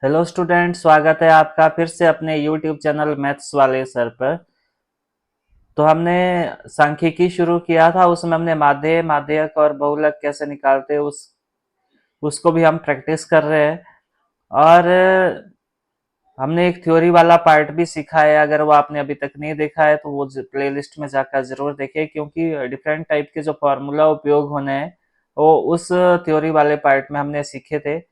Hello student, स्वागत है आपका फिर से अपने यूट्यूब चैनल मैथ्स वाले सर पर। तो हमने सांख्यिकी शुरू किया था, उसमें हमने माध्य माध्यक और बहुलक कैसे निकालते हैं उसको भी हम प्रैक्टिस कर रहे हैं। और हमने एक थ्योरी वाला पार्ट भी सीखा है। अगर वो आपने अभी तक नहीं देखा है तो वो प्लेलिस्ट में जाकर जरूर देखें, क्योंकि डिफरेंट टाइप के जो फॉर्मूला उपयोग होने हैं वो उस थ्योरी वाले पार्ट में हमने सीखे थे।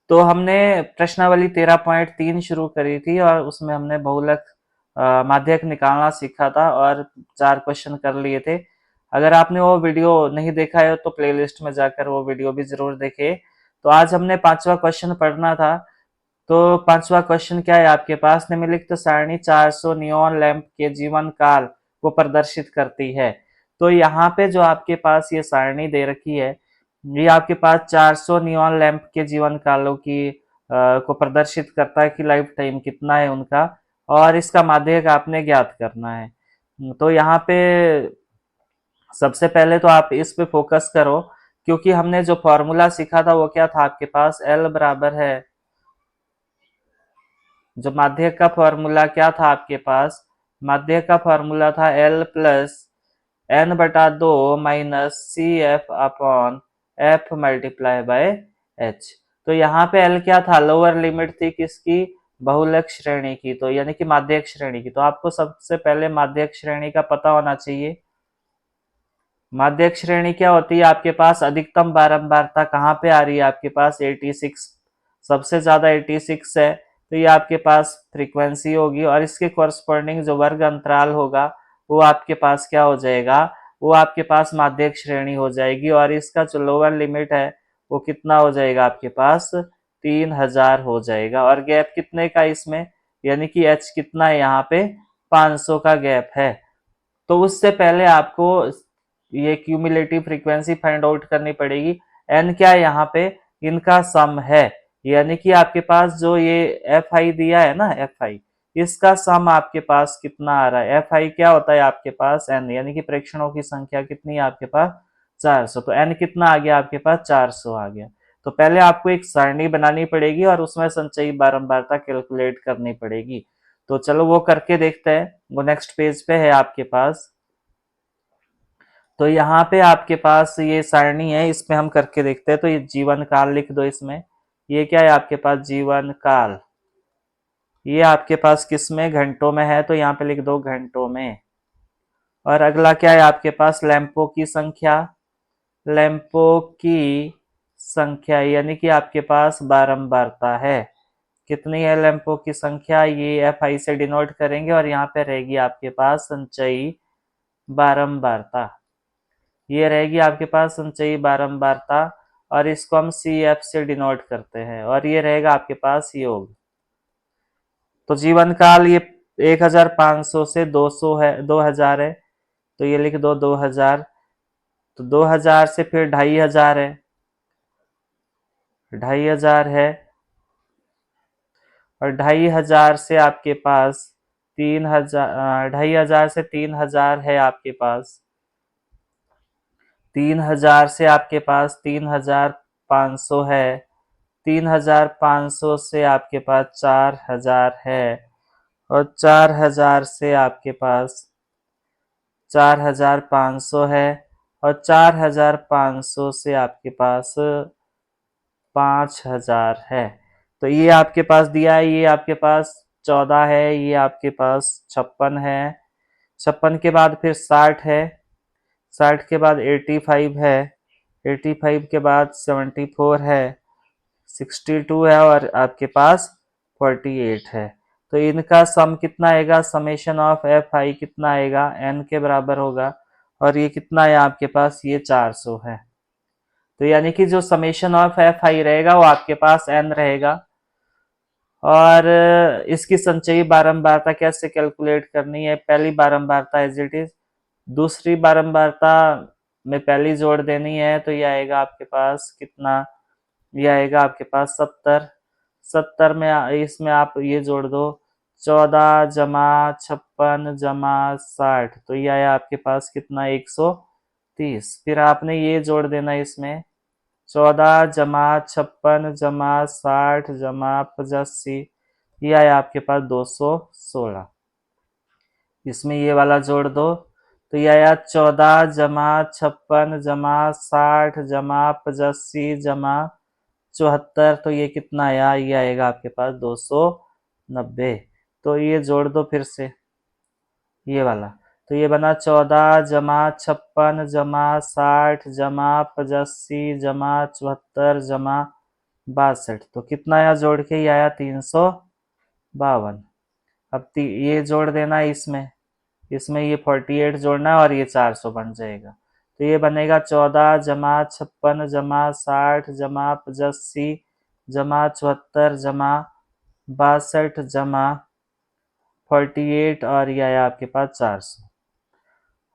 तो हमने प्रश्नावली 13.3 शुरू करी थी और उसमें हमने बहुलक माध्यक निकालना सीखा था और 4 क्वेश्चन कर लिए थे। अगर आपने वो वीडियो नहीं देखा है तो प्लेलिस्ट में जाकर वो वीडियो भी जरूर देखें। तो आज हमने 5वां क्वेश्चन पढ़ना था। तो 5वां क्वेश्चन क्या है आपके पास? निम्नलिखित सारणी 400 नियॉन लैंप के जीवन काल को प्रदर्शित करती है। तो यहाँ पे जो आपके पास ये सारणी दे रखी है, ये आपके पास 400 नियॉन लैंप के जीवन कालों की को प्रदर्शित करता है कि लाइफ टाइम कितना है उनका, और इसका माध्यक आपने ज्ञात करना है। तो यहाँ पे सबसे पहले तो आप इस पे फोकस करो, क्योंकि हमने जो फॉर्मूला सीखा था वो क्या था आपके पास? एल बराबर है, जो माध्यक का फॉर्मूला क्या था आपके पास? माध्यक का फॉर्मूला था एल प्लस एन बटा 2 minus C F upon F multiply by H. तो यहाँ पे एल क्या था? लोअर लिमिट थी किसकी? बहुलक श्रेणी की, तो यानी कि माध्यक श्रेणी की। तो आपको सबसे पहले माध्यक श्रेणी का पता होना चाहिए। माध्यक श्रेणी क्या होती है आपके पास? अधिकतम बारंबारता कहाँ पे आ रही है आपके पास? 86, सबसे ज्यादा 86 है, तो ये आपके पास फ्रीक्वेंसी होगी और इसके कॉरस्पॉन्डिंग जो वर्ग अंतराल होगा वो आपके पास क्या हो जाएगा? वो आपके पास माध्यक श्रेणी हो जाएगी। और इसका जो लोअर लिमिट है वो कितना हो जाएगा आपके पास? 3000 हो जाएगा। और गैप कितने का इसमें? यानी कि एच कितना है यहाँ पे? 500 का गैप है। तो उससे पहले आपको ये क्यूमुलेटिव फ्रीक्वेंसी फाइंड आउट करनी पड़ेगी। एन क्या है यहाँ पे? इनका सम है। यानी कि आपके पास जो ये एफ आई दिया है ना, एफ आई, इसका सम आपके पास कितना आ रहा है? एफ आई क्या होता है आपके पास? एन, यानी कि प्रेक्षणों की संख्या कितनी है आपके पास? 400। तो एन कितना आ गया आपके पास? 400 आ गया। तो पहले आपको एक सारणी बनानी पड़ेगी और उसमें संचयी बारंबारता कैलकुलेट करनी पड़ेगी। तो चलो वो करके देखते हैं। वो नेक्स्ट पेज पे है आपके पास। तो यहाँ पे आपके पास ये सारणी है, इसमें हम करके देखते हैं। तो ये जीवन काल लिख दो इसमें। ये क्या है आपके पास? जीवन काल। ये आपके पास किस में? घंटों में है, तो यहाँ पे लिख दो घंटों में। और अगला क्या है आपके पास? लैंपों की संख्या। लैंपों की संख्या यानी कि आपके पास बारंबारता है। कितनी है लैंपों की संख्या? ये एफ आई से डिनोट करेंगे और यहाँ पे रहेगी आपके पास संचयी बारंबारता। ये रहेगी आपके पास संचयी बारंबारता और इसको हम सी एफ से डिनोट करते हैं और ये रहेगा आपके पास योग। तो जीवन काल ये 1500 से 200 है, 2000 है, तो ये लिख दो 2000। तो 2000 से फिर 2500 है, 2500 है, और 2500 से आपके पास 3000, 2500 से 3000 है आपके पास। 3000 से आपके पास 3500 है। 3500 से आपके पास 4000 है, और 4000 से आपके पास 4500 है, और 4500 से आपके पास 5000 है। तो ये आपके पास दिया है, ये आपके पास 14 है, ये आपके पास 56 है। 56 के बाद फिर 60 है, 60 के बाद 85 है, 85 के बाद 74 है, 62 है, और आपके पास 48 है। तो इनका सम कितना आएगा? समेशन ऑफ एफ आई कितना आएगा? एन के बराबर होगा। और ये कितना है आपके पास? ये 400 है। तो यानी कि जो समेशन ऑफ एफ आई रहेगा वो आपके पास एन रहेगा। और इसकी संचयी बारंबारता कैसे कैलकुलेट करनी है? पहली बारंबारता एज इट इज, दूसरी बारंबारता में पहली जोड़ देनी है, तो ये आएगा आपके पास कितना? ये आएगा आपके पास 70। 70 में इसमें आप ये जोड़ दो 14 जमा 56 जमा 60, तो ये आया आपके पास कितना? 130। फिर आपने ये जोड़ देना इसमें 14 जमा 56 जमा 60 जमा 85, ये आया आपके पास 216। इसमें ये वाला जोड़ दो तो ये आया 14 जमा 56 जमा 60 जमा 85 जमा 74, तो ये कितना आया, ये आएगा आपके पास 290। तो ये जोड़ दो फिर से ये वाला, तो ये बना 14 जमा 56 जमा 60 जमा 85 जमा 74 जमा 62, तो कितना आया जोड़ के, ये आया 352। अब ये जोड़ देना है इसमें ये 48 जोड़ना है और ये 400 बन जाएगा। तो ये बनेगा 14 जमा 56 जमा 60 जमा 85 जमा 74 जमा 62 जमा 48 और ये आया आपके पास 400।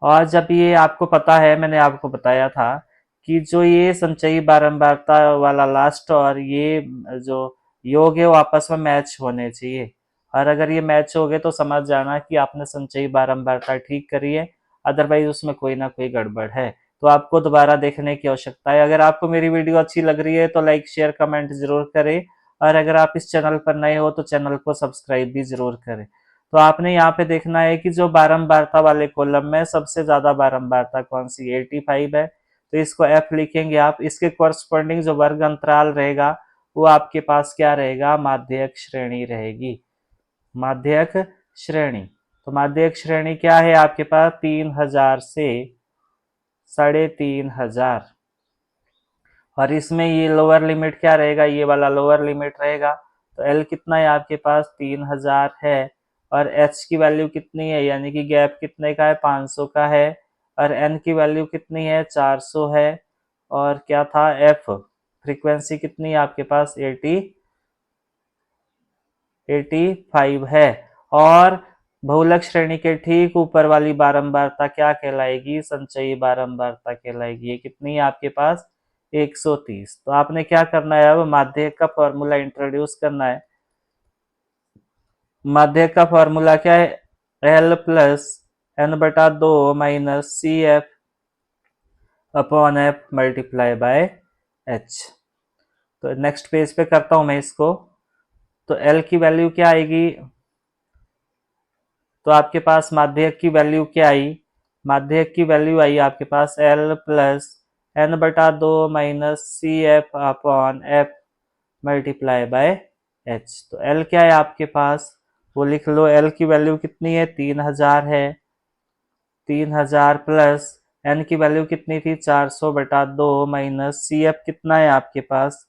और जब ये आपको पता है, मैंने आपको बताया था कि जो ये संचयी बारंबारता वाला लास्ट और ये जो योग है वो आपस में मैच होने चाहिए, और अगर ये मैच हो गए तो समझ जाना कि आपने संचयी बारंबारता ठीक करी है, अदरवाइज उसमें कोई ना कोई गड़बड़ है। तो आपको दोबारा देखने की आवश्यकता है। अगर आपको मेरी वीडियो अच्छी लग रही है तो लाइक शेयर कमेंट जरूर करें, और अगर आप इस चैनल पर नए हो तो चैनल को सब्सक्राइब भी जरूर करें। तो आपने यहाँ पे देखना है कि जो बारंबारता वाले कॉलम में सबसे ज्यादा बारंबारता कौन सी, 85 है, तो इसको F लिखेंगे आप। इसके कॉरस्पॉन्डिंग जो वर्ग अंतराल रहेगा वो आपके पास क्या रहेगा, माध्यक श्रेणी रहेगी, माध्यक श्रेणी। तो माध्यक श्रेणी क्या है आपके पास, 3000 से 3500, और इसमें ये लोअर लिमिट क्या रहेगा, ये वाला लोअर लिमिट रहेगा। तो L कितना है आपके पास, 3000 है, और H की वैल्यू कितनी है, यानी कि गैप कितने का है, 500 का है, और N की वैल्यू कितनी है, 400 है, और क्या था F, फ्रीक्वेंसी कितनी है आपके पास, 85 है। और बहुलक श्रेणी के ठीक ऊपर वाली बारंबारता क्या कहलाएगी, संचयी बारंबारता कहलाएगी। ये कितनी है आपके पास, 130। तो आपने क्या करना है, अब माध्यक का फॉर्मूला इंट्रोड्यूस करना है। माध्यक का फॉर्मूला क्या है, L plus N/2 minus CF upon F multiply by H। तो नेक्स्ट पेज पे करता हूं मैं इसको। तो L की वैल्यू क्या आएगी, तो आपके पास माध्यक की वैल्यू क्या आई, माध्यक की वैल्यू आई आपके पास L plus N/2 minus CF upon F multiply by H। तो L क्या है आपके पास, वो लिख लो, L की वैल्यू कितनी है, 3000 है, 3000 प्लस N की वैल्यू कितनी थी, 400/2 माइनस CF कितना है आपके पास,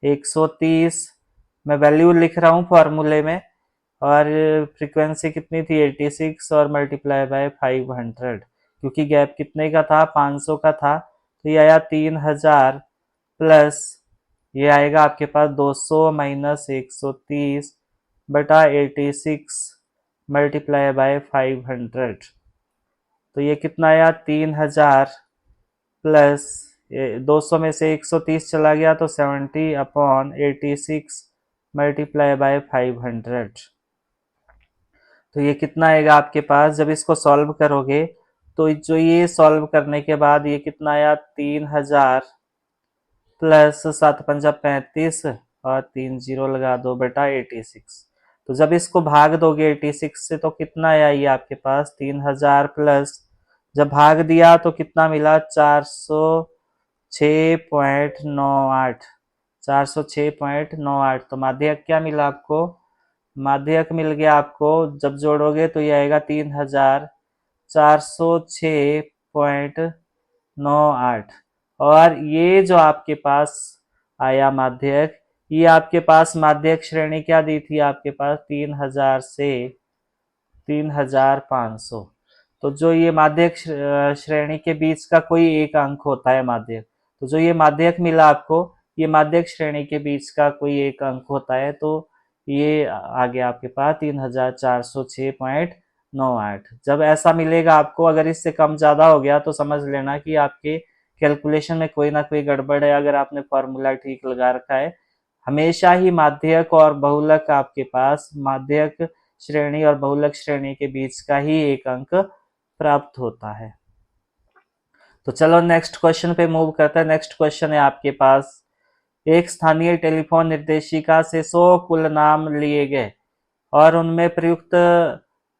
130। मैं वैल्यू लिख रहा हूँ फॉर्मूले में, और फ्रीक्वेंसी कितनी थी, 86, और मल्टीप्लाई बाय 500, क्योंकि गैप कितने का था, 500 का था। तो ये आया 3000 प्लस ये आएगा आपके पास 200 माइनस 130/86 मल्टीप्लाई बाय 500। तो ये कितना आया, 3000 प्लस 200 में से 130 चला गया तो 70/86 मल्टीप्लाई बाय 500। तो ये कितना आएगा आपके पास, जब इसको सॉल्व करोगे तो जो ये सॉल्व करने के बाद ये कितना आया, 3000 प्लस 7×5 = 35 और 3 जीरो लगा दो बटा 86। तो जब इसको भाग दोगे 86 से तो कितना आया, ये आपके पास 3000 प्लस, जब भाग दिया तो कितना मिला, 406.98, 406.98। तो माध्यक क्या मिला आपको, माध्यक मिल गया आपको, जब जोड़ोगे तो ये आएगा 3406.98। और ये जो आपके पास आया माध्यक, ये आपके पास माध्यक श्रेणी क्या दी थी आपके पास, 3000 से 3500। तो जो ये माध्यक श्रेणी के बीच का कोई एक अंक होता है माध्यक, तो जो ये माध्यक मिला आपको, ये माध्यक श्रेणी के बीच का कोई एक अंक होता है, तो ये आ गया आपके पास 3406.98। जब ऐसा मिलेगा आपको, अगर इससे कम ज्यादा हो गया तो समझ लेना कि आपके कैलकुलेशन में कोई ना कोई गड़बड़ है, अगर आपने फॉर्मूला ठीक लगा रखा है। हमेशा ही माध्यक और बहुलक आपके पास, माध्यक श्रेणी और बहुलक श्रेणी के बीच का ही एक अंक प्राप्त होता है। तो चलो नेक्स्ट क्वेश्चन पे मूव करते हैं। नेक्स्ट क्वेश्चन है आपके पास, एक स्थानीय टेलीफोन निर्देशिका से 100 कुल नाम लिए गए और उनमें प्रयुक्त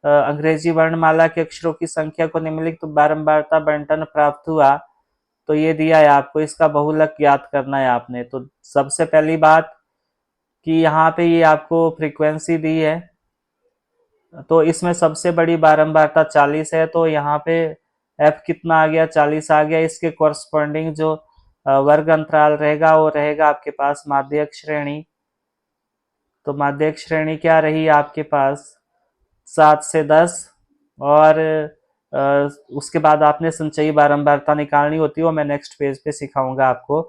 अंग्रेजी वर्णमाला के अक्षरों की संख्या को निम्नलिखित बारंबारता बंटन प्राप्त हुआ। तो ये दिया है आपको, इसका बहुलक ज्ञात करना है आपने। तो सबसे पहली बात कि यहाँ पे ये आपको फ्रीक्वेंसी दी है, तो इसमें सबसे बड़ी बारंबारता 40 है, तो यहाँ पे f कितना आ गया, 40 आ गया। इसके कोरस्पॉन्डिंग जो वर्ग अंतराल रहेगा वो रहेगा आपके पास माध्यक श्रेणी। तो माध्यक श्रेणी क्या रही आपके पास, 7 से 10। और उसके बाद आपने संचयी बारंबारता निकालनी होती है, वो मैं नेक्स्ट पेज पे सिखाऊंगा आपको।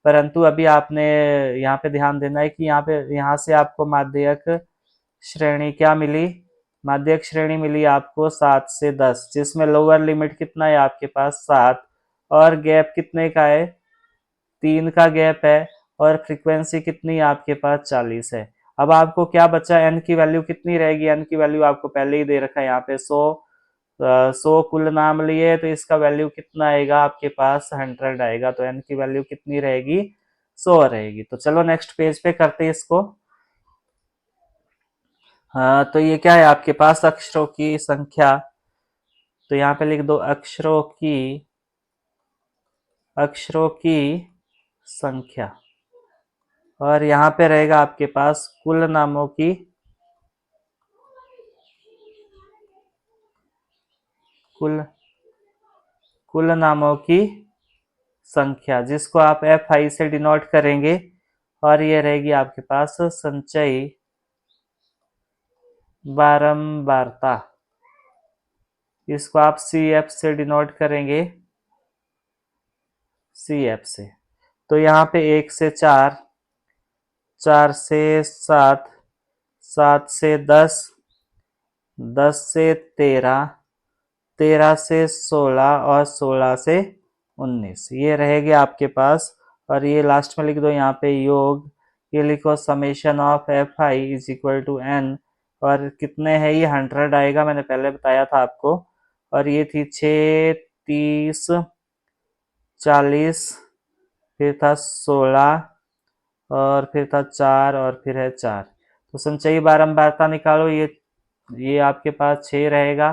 परंतु अभी आपने यहाँ पे ध्यान देना है कि यहाँ से आपको माध्यक श्रेणी क्या मिली, माध्यक श्रेणी मिली आपको 7 से 10, जिसमें लोअर लिमिट कितना है आपके पास 7, और गैप कितने का है, 3 का गैप है, और फ्रीक्वेंसी कितनी है आपके पास 40 है। अब आपको क्या बचा, एन की वैल्यू कितनी रहेगी, एन की वैल्यू आपको पहले ही दे रखा है यहाँ पे 100 कुल नाम लिए, तो इसका वैल्यू कितना आएगा आपके पास 100 आएगा। तो एन की वैल्यू कितनी रहेगी, 100 रहेगी। तो चलो नेक्स्ट पेज पे करते हैं इसको। हाँ, तो ये क्या है आपके पास अक्षरों की संख्या, तो यहाँ पे लिख दो अक्षरों की संख्या, और यहाँ पे रहेगा आपके पास कुल नामों की संख्या, जिसको आप FI से डिनोट करेंगे, और ये रहेगी आपके पास संचयी बारंबारता, इसको आप CF से डिनोट करेंगे, CF से। तो यहाँ पे 1 से 4, 4 से 7, 7 से 10, 10 से 13, 13 से 16, और 16 से 19, ये रहेगी आपके पास। और ये लास्ट में लिख दो यहाँ पे योग, ये लिखो summation of FI is equal to n, और कितने है ये 100 आएगा, मैंने पहले बताया था आपको। और ये थी 6, 30, 40, फिर था 16, और फिर था 4, और फिर है 4। तो संचयी बारंबारता निकालो, ये आपके पास 6 रहेगा,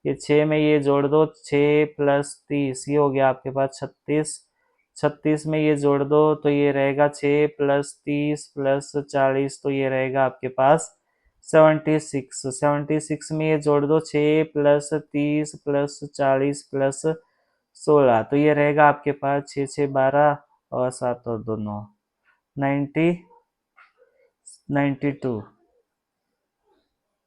ये 6 में ये जोड़ दो, 6 प्लस 30, ये हो गया आपके पास 36, 36 में ये जोड़ दो तो ये रहेगा 6 प्लस 30 प्लस 40, तो ये रहेगा आपके पास 76, 76 में ये जोड़ दो 6 प्लस 30 प्लस 40 प्लस 16, तो ये रहेगा आपके पास 6 6 12, और 7 और 2 9, 92,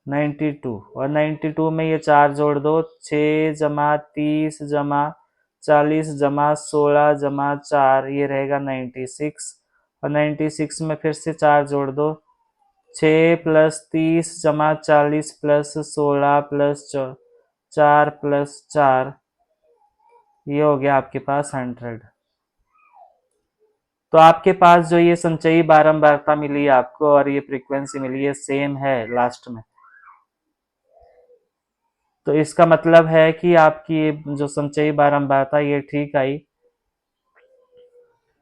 92, और 92 में ये 4 जोड़ दो, 6 जमा 30 जमा 40 जमा 16 जमा 4, ये रहेगा 96, और 96 में फिर से 4 जोड़ दो, 6 प्लस 30 जमा 40 प्लस 16 प्लस 4 प्लस 4, ये हो गया आपके पास 100। तो आपके पास जो ये संचयी बारंबारता मिली है आपको, और ये फ्रीक्वेंसी मिली है, सेम है लास्ट में। तो इसका मतलब है कि आपकी जो संचयी बारंबारता ये ठीक आई।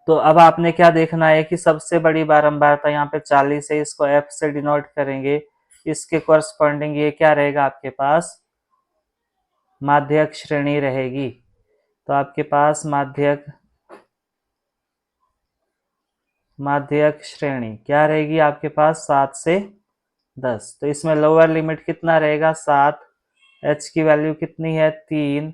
तो अब आपने क्या देखना है कि सबसे बड़ी बारंबारता यहाँ पे 40 है, इसको F से डिनोट करेंगे, इसके कोरस्पॉन्डिंग ये क्या रहेगा आपके पास, माध्यक श्रेणी रहेगी। तो आपके पास माध्यक श्रेणी क्या रहेगी आपके पास, 7 से 10। तो इसमें लोअर लिमिट कितना रहेगा 7, H की वैल्यू कितनी है 3,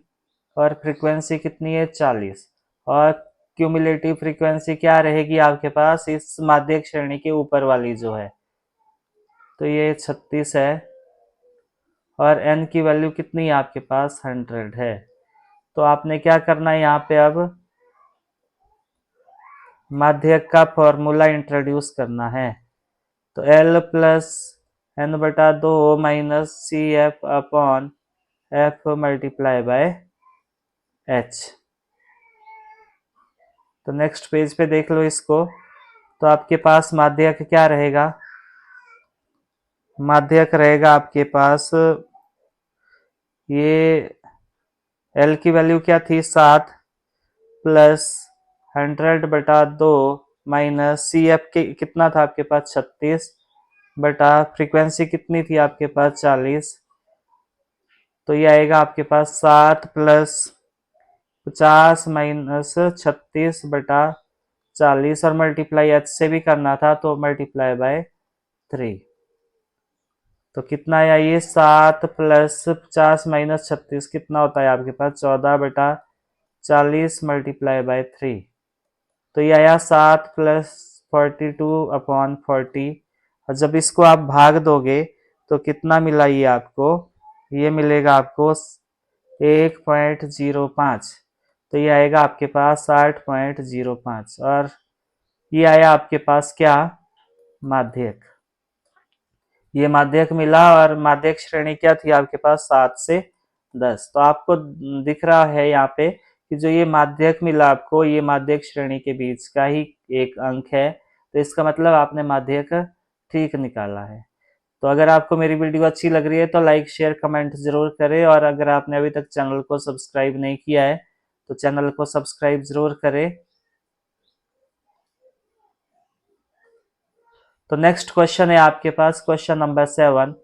और फ्रीक्वेंसी कितनी है 40, और क्यूमुलेटिव फ्रीक्वेंसी क्या रहेगी आपके पास इस माध्यक श्रेणी के ऊपर वाली जो है, तो ये 36 है, और n की वैल्यू कितनी है आपके पास 100 है। तो आपने क्या करना है यहाँ पे, अब माध्यक का फॉर्मूला इंट्रोड्यूस करना है। तो L प्लस n बटा 2 minus CF upon F multiply by H। तो नेक्स्ट पेज पे देख लो इसको। तो आपके पास माध्यक क्या रहेगा, माध्यक रहेगा आपके पास, ये L की वैल्यू क्या थी 7, प्लस 100/2 माइनस सी एफ के कितना था आपके पास 36 बटा फ्रीक्वेंसी कितनी थी आपके पास 40, तो ये आएगा आपके पास 7 प्लस 50 माइनस 36/40 और मल्टीप्लाई एच से भी करना था तो मल्टीप्लाई बाय 3। तो कितना आया ये 7 प्लस 50 माइनस 36 कितना होता है आपके पास 14/40 मल्टीप्लाई बाय 3। तो ये आया 7 प्लस 42/40 और जब इसको आप भाग दोगे तो कितना मिला ये आपको, ये मिलेगा आपको 1.05। तो ये आएगा आपके पास 60.05 और ये आया आपके पास क्या, माध्यक। ये माध्यक मिला और माध्यक श्रेणी क्या थी आपके पास 7 से 10। तो आपको दिख रहा है यहाँ पे कि जो ये माध्यक मिला आपको ये माध्यक श्रेणी के बीच का ही एक अंक है, तो इसका मतलब आपने माध्यक ठीक निकाला है। तो अगर आपको मेरी वीडियो अच्छी लग रही है तो लाइक शेयर कमेंट जरूर करें और अगर आपने अभी तक चैनल को सब्सक्राइब नहीं किया है तो चैनल को सब्सक्राइब जरूर करें। तो नेक्स्ट क्वेश्चन है आपके पास क्वेश्चन नंबर 7।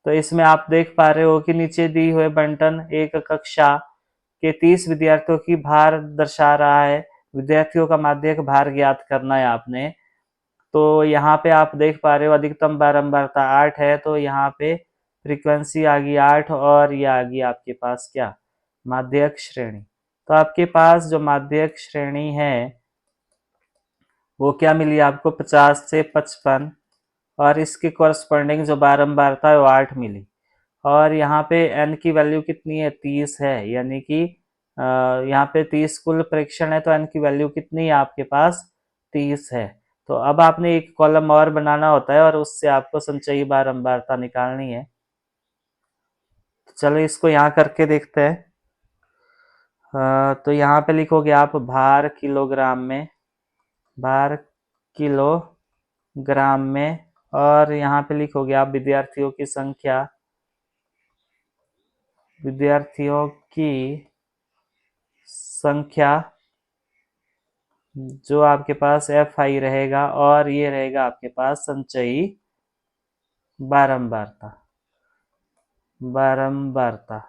तो इसमें आप देख पा रहे हो कि नीचे दी हुए बंटन एक कक्षा के 30 विद्यार्थियों की भार दर्शा रहा है। विद्यार्थियों का माध्यक भार ज्ञात करना है आपने। तो यहाँ पे आप देख पा रहे हो अधिकतम बारंबारता 8 है, तो यहाँ पे फ्रीक्वेंसी आ गई 8 और ये आ गई आपके पास क्या, माध्यक श्रेणी। तो आपके पास जो माध्यक श्रेणी है वो क्या मिली आपको 50 से 55 और इसके कॉरस्पॉन्डिंग जो बारंबारता है वो 8 मिली। और यहाँ पे n की वैल्यू कितनी है 30 है, यानी कि यहाँ पे 30 कुल परीक्षण है तो n की वैल्यू कितनी है आपके पास 30 है। तो अब आपने एक कॉलम और बनाना होता है और उससे आपको संचयी बारंबारता निकालनी है। तो चलो इसको यहाँ करके देखते हैं। तो यहाँ पे लिखोगे आप भार किलोग्राम में, भार किलोग्राम में, और यहाँ पे लिखोगे आप विद्यार्थियों की संख्या, विद्यार्थियों की संख्या जो आपके पास एफ आई रहेगा और ये रहेगा आपके पास संचयी बारंबारता, बारंबारता।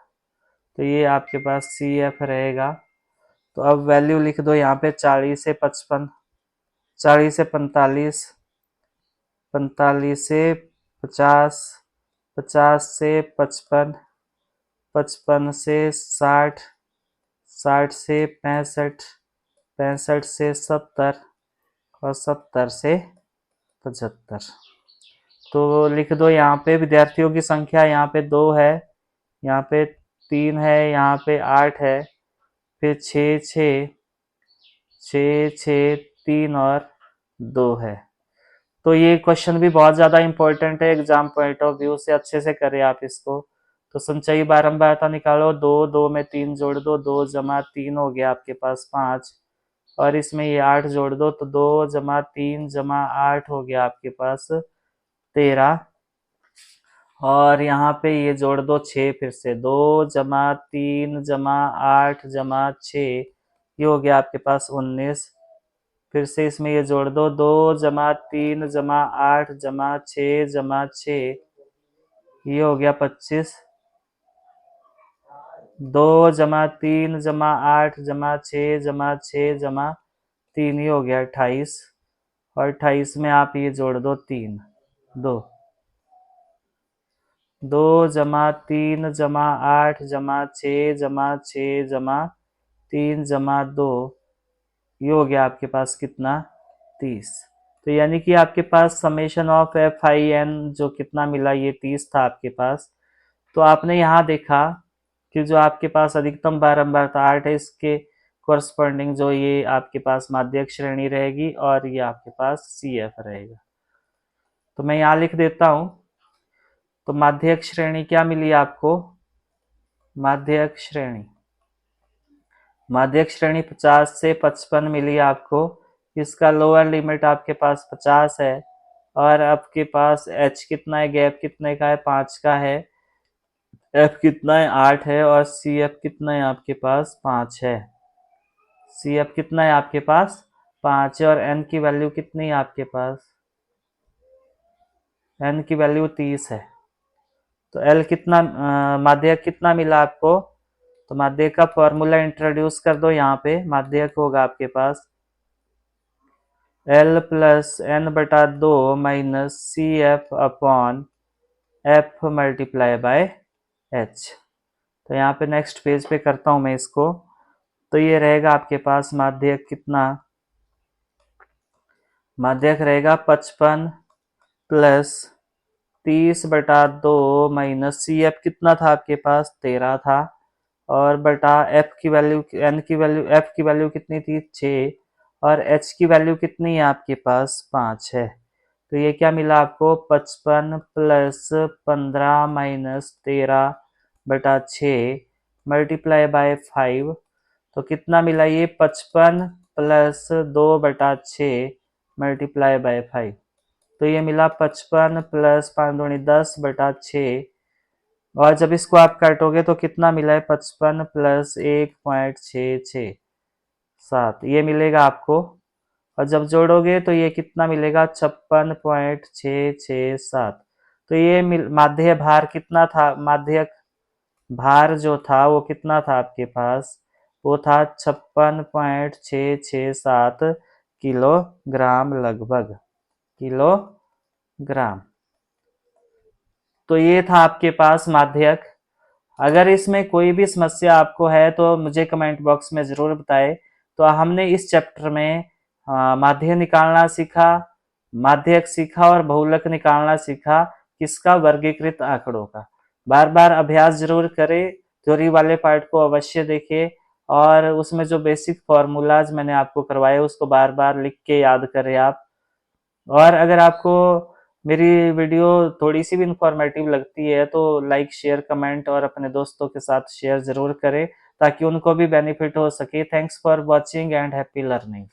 तो ये आपके पास सी एफ रहेगा। तो अब वैल्यू लिख दो यहाँ पे 40 से 55, 40 से 45, 45 से 50, 50 से 55, 55 से 60, 60 से 65, 65 से 70 और 70 से 75। तो लिख दो यहाँ पे विद्यार्थियों की संख्या, यहाँ पे 2 है, यहाँ पे 3 है, यहाँ पे 8 है, फिर 6 6 6 6 3 और 2 है। तो ये क्वेश्चन भी बहुत ज़्यादा इंपॉर्टेंट है एग्जाम पॉइंट ऑफ व्यू से, अच्छे से करें आप इसको। तो संचयी बारंबारता निकालो, 2 2 में 3 जोड़ दो, 2 जमा 3 हो गया आपके पास 5 और इसमें ये 8 जोड़ दो तो 2 जमा 3 जमा 8 हो गया आपके पास 13 और यहाँ पे ये जोड़ दो 6, फिर से 2 जमा 3 जमा 8 जमा 6, ये हो गया आपके पास 19। फिर से इसमें ये जोड़ दो 2 जमा 3 जमा 8 जमा 6 जमा 6, ये हो गया 25। 2 जमा 3 जमा 8 जमा 6 जमा 6 जमा 3, ये हो गया 28 और 28 में आप ये जोड़ दो 3, 2 2 जमा 3 जमा 8 जमा 6 जमा 6 जमा 3 जमा 2, ये हो गया आपके पास कितना 30। तो यानी कि आपके पास summation of F I N जो कितना मिला ये 30 था आपके पास। तो आपने यहाँ देखा कि जो आपके पास अधिकतम बारंबारता 8 है इसके कोरस्पॉन्डिंग जो ये आपके पास माध्यक श्रेणी रहेगी और ये आपके पास सी एफ रहेगा। तो मैं यहाँ लिख देता हूँ। तो माध्यक श्रेणी क्या मिली आपको, माध्यक श्रेणी, माध्यक श्रेणी 50 से 55 मिली आपको। इसका लोअर लिमिट आपके पास 50 है और आपके पास h कितना है, गैप कितने का है 5 का है, f कितना है 8 है और सी एफ कितना है आपके पास 5 है। CF कितना है आपके पास 5 है और N की वैल्यू कितनी है आपके पास, N की वैल्यू 30 है। तो L कितना माध्यक कितना मिला आपको, तो माध्यक का फॉर्मूला इंट्रोड्यूस कर दो। यहाँ पे माध्यक होगा आपके पास L प्लस N बटा 2 minus CF upon F multiply by H। तो यहाँ पे नेक्स्ट पेज पे करता हूँ मैं इसको। तो ये रहेगा आपके पास माध्यक कितना, माध्यक रहेगा 55 प्लस 30/2 माइनस CF कितना था आपके पास 13 था, और बटा F की वैल्यू N की वैल्यू F की वैल्यू कितनी थी 6, और H की वैल्यू कितनी है आपके पास 5 है। तो ये क्या मिला आपको 55 प्लस 15 माइनस 13/6 मल्टीप्लाई बाय 5। तो कितना मिला ये 55 प्लस 2/6 मल्टीप्लाई बाय 5। तो ये मिला 55 प्लस 5 दूनी 10/6, और जब इसको आप काटोगे तो कितना मिला है 55 प्लस 1.667 ये मिलेगा आपको, और जब जोड़ोगे तो ये कितना मिलेगा 56.667। तो ये माध्य भार कितना था, माध्यक भार जो था वो कितना था आपके पास, वो था 56.667 किलोग्राम, लगभग किलोग्राम। तो ये था आपके पास माध्यक। अगर इसमें कोई भी समस्या आपको है तो मुझे कमेंट बॉक्स में ज़रूर बताएं। तो हमने इस चैप्टर में माध्य निकालना सीखा, माध्यक सीखा और बहुलक निकालना सीखा, किसका, वर्गीकृत आंकड़ों का। बार बार अभ्यास जरूर करें, थ्योरी वाले पार्ट को अवश्य देखें, और उसमें जो बेसिक फॉर्मूलाज मैंने आपको करवाए उसको बार बार लिख के याद करें आप। और अगर आपको मेरी वीडियो थोड़ी सी भी इंफॉर्मेटिव लगती है तो लाइक शेयर कमेंट और अपने दोस्तों के साथ शेयर जरूर करें ताकि उनको भी बेनिफिट हो सके। Thanks for watching and happy learning.